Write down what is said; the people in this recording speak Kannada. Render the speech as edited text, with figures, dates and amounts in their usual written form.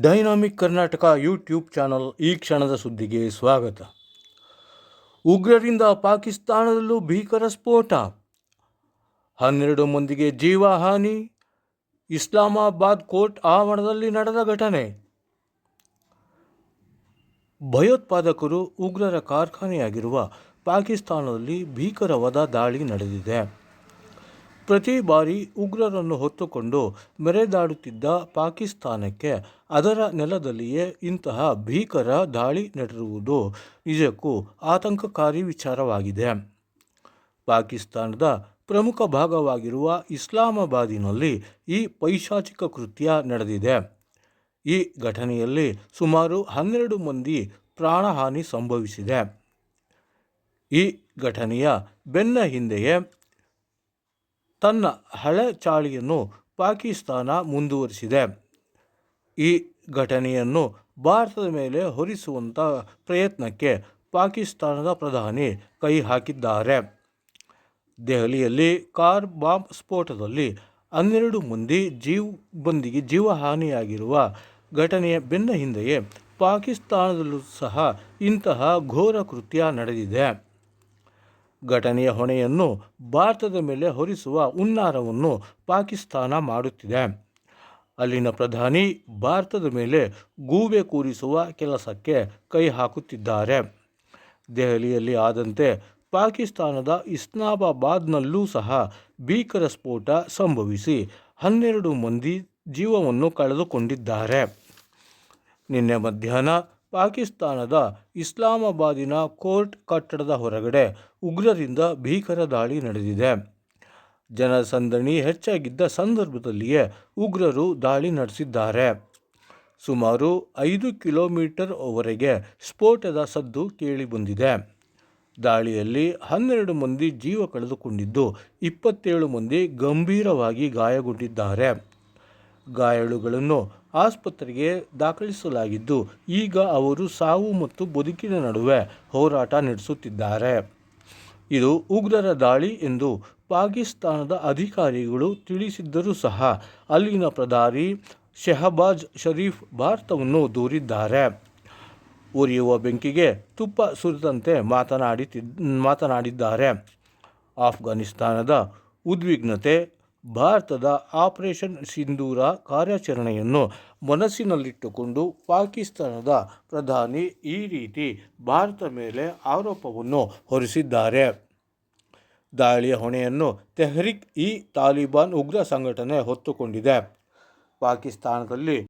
ಡೈನಾಮಿಕ್ ಕರ್ನಾಟಕ ಯೂಟ್ಯೂಬ್ ಚಾನಲ್ ಈ ಕ್ಷಣದ ಸುದ್ದಿಗೆ ಸ್ವಾಗತ. ಉಗ್ರರಿಂದ ಪಾಕಿಸ್ತಾನದಲ್ಲೂ ಭೀಕರ ಸ್ಫೋಟ, 12 ಮಂದಿಗೆ ಜೀವಹಾನಿ. ಇಸ್ಲಾಮಾಬಾದ್ ಕೋರ್ಟ್ ಆವರಣದಲ್ಲಿ ನಡೆದ ಘಟನೆ. ಭಯೋತ್ಪಾದಕರು ಉಗ್ರರ ಕಾರ್ಖಾನೆಯಾಗಿರುವ ಪಾಕಿಸ್ತಾನದಲ್ಲಿ ಭೀಕರವಾದ ದಾಳಿ ನಡೆದಿದೆ. ಪ್ರತಿ ಬಾರಿ ಉಗ್ರರನ್ನು ಹೊತ್ತುಕೊಂಡು ಮೆರೆದಾಡುತ್ತಿದ್ದ ಪಾಕಿಸ್ತಾನಕ್ಕೆ ಅದರ ನೆಲದಲ್ಲಿಯೇ ಇಂತಹ ಭೀಕರ ದಾಳಿ ನಡೆದಿರುವುದು ನಿಜಕ್ಕೂ ಆತಂಕಕಾರಿ ವಿಚಾರವಾಗಿದೆ. ಪಾಕಿಸ್ತಾನದ ಪ್ರಮುಖ ಭಾಗವಾಗಿರುವ ಇಸ್ಲಾಮಾಬಾದಿನಲ್ಲಿ ಈ ಪೈಶಾಚಿಕ ಕೃತ್ಯ ನಡೆದಿದೆ. ಈ ಘಟನೆಯಲ್ಲಿ ಸುಮಾರು 12 ಮಂದಿ ಪ್ರಾಣಹಾನಿ ಸಂಭವಿಸಿದೆ. ಈ ಘಟನೆಯ ಬೆನ್ನ ಹಿಂದೆಯೇ ತನ್ನ ಹಳೆ ಚಾಳಿಯನ್ನು ಪಾಕಿಸ್ತಾನ ಮುಂದುವರಿಸಿದೆ. ಈ ಘಟನೆಯನ್ನು ಭಾರತದ ಮೇಲೆ ಹೊರಿಸುವಂಥ ಪ್ರಯತ್ನಕ್ಕೆ ಪಾಕಿಸ್ತಾನದ ಪ್ರಧಾನಿ ಕೈ ಹಾಕಿದ್ದಾರೆ. ದೆಹಲಿಯಲ್ಲಿ ಕಾರ್ ಬಾಂಬ್ ಸ್ಫೋಟದಲ್ಲಿ 12 ಮಂದಿಗೆ ಜೀವಹಾನಿಯಾಗಿರುವ ಘಟನೆಯ ಬೆನ್ನ ಹಿಂದೆಯೇ ಪಾಕಿಸ್ತಾನದಲ್ಲೂ ಸಹ ಇಂತಹ ಘೋರ ಕೃತ್ಯ ನಡೆದಿದೆ. ಘಟನೆಯ ಹೊಣೆಯನ್ನು ಭಾರತದ ಮೇಲೆ ಹೊರಿಸುವ ಹುನ್ನಾರವನ್ನು ಪಾಕಿಸ್ತಾನ ಮಾಡುತ್ತಿದೆ. ಅಲ್ಲಿನ ಪ್ರಧಾನಿ ಭಾರತದ ಮೇಲೆ ಗೂಬೆ ಕೂರಿಸುವ ಕೆಲಸಕ್ಕೆ ಕೈ ಹಾಕುತ್ತಿದ್ದಾರೆ. ದೆಹಲಿಯಲ್ಲಿ ಆದಂತೆ ಪಾಕಿಸ್ತಾನದ ಇಸ್ಲಾಮಾಬಾದ್ನಲ್ಲೂ ಸಹ ಭೀಕರ ಸ್ಫೋಟ ಸಂಭವಿಸಿ 12 ಮಂದಿ ಜೀವವನ್ನು ಕಳೆದುಕೊಂಡಿದ್ದಾರೆ. ನಿನ್ನೆ ಮಧ್ಯಾಹ್ನ ಪಾಕಿಸ್ತಾನದ ಇಸ್ಲಾಮಾಬಾದಿನ ಕೋರ್ಟ್ ಕಟ್ಟಡದ ಹೊರಗಡೆ ಉಗ್ರರಿಂದ ಭೀಕರ ದಾಳಿ ನಡೆದಿದೆ. ಜನಸಂದಣಿ ಹೆಚ್ಚಾಗಿದ್ದ ಸಂದರ್ಭದಲ್ಲಿಯೇ ಉಗ್ರರು ದಾಳಿ ನಡೆಸಿದ್ದಾರೆ. ಸುಮಾರು 5 ಕಿಲೋಮೀಟರ್ವರೆಗೆ ಸ್ಫೋಟದ ಸದ್ದು ಕೇಳಿಬಂದಿದೆ. ದಾಳಿಯಲ್ಲಿ 12 ಮಂದಿ ಜೀವ ಕಳೆದುಕೊಂಡಿದ್ದು 27 ಮಂದಿ ಗಂಭೀರವಾಗಿ ಗಾಯಗೊಂಡಿದ್ದಾರೆ. ಗಾಯಾಳುಗಳನ್ನು ಆಸ್ಪತ್ರೆಗೆ ದಾಖಲಿಸಲಾಗಿದ್ದು ಈಗ ಅವರು ಸಾವು ಮತ್ತು ಬದುಕಿನ ನಡುವೆ ಹೋರಾಟ ನಡೆಸುತ್ತಿದ್ದಾರೆ. ಇದು ಉಗ್ರರ ದಾಳಿ ಎಂದು ಪಾಕಿಸ್ತಾನದ ಅಧಿಕಾರಿಗಳು ತಿಳಿಸಿದ್ದರೂ ಸಹ ಅಲ್ಲಿನ ಪ್ರಧಾನಿ ಶೆಹಬಾಜ್ ಶರೀಫ್ ಭಾರತವನ್ನು ದೂರಿದ್ದಾರೆ. ಉರಿಯುವ ಬೆಂಕಿಗೆ ತುಪ್ಪ ಸುರಿದಂತೆ ಮಾತನಾಡಿದ್ದಾರೆ. ಆಫ್ಘಾನಿಸ್ತಾನದ ಉದ್ವಿಗ್ನತೆ, ಭಾರತದ ಆಪರೇಷನ್ ಸಿಂಧೂರ ಕಾರ್ಯಾಚರಣೆಯನ್ನು ಮನಸ್ಸಿನಲ್ಲಿಟ್ಟುಕೊಂಡು ಪಾಕಿಸ್ತಾನದ ಪ್ರಧಾನಿ ಈ ರೀತಿ ಭಾರತದ ಮೇಲೆ ಆರೋಪವನ್ನು ಹೊರಿಸಿದ್ದಾರೆ. ದಾಳಿಯ ಹೊಣೆಯನ್ನು ತೆಹ್ರಿಕ್-ಇ-ತಾಲಿಬಾನ್ ಉಗ್ರ ಸಂಘಟನೆ ಹೊತ್ತುಕೊಂಡಿದೆ. ಪಾಕಿಸ್ತಾನದಲ್ಲಿ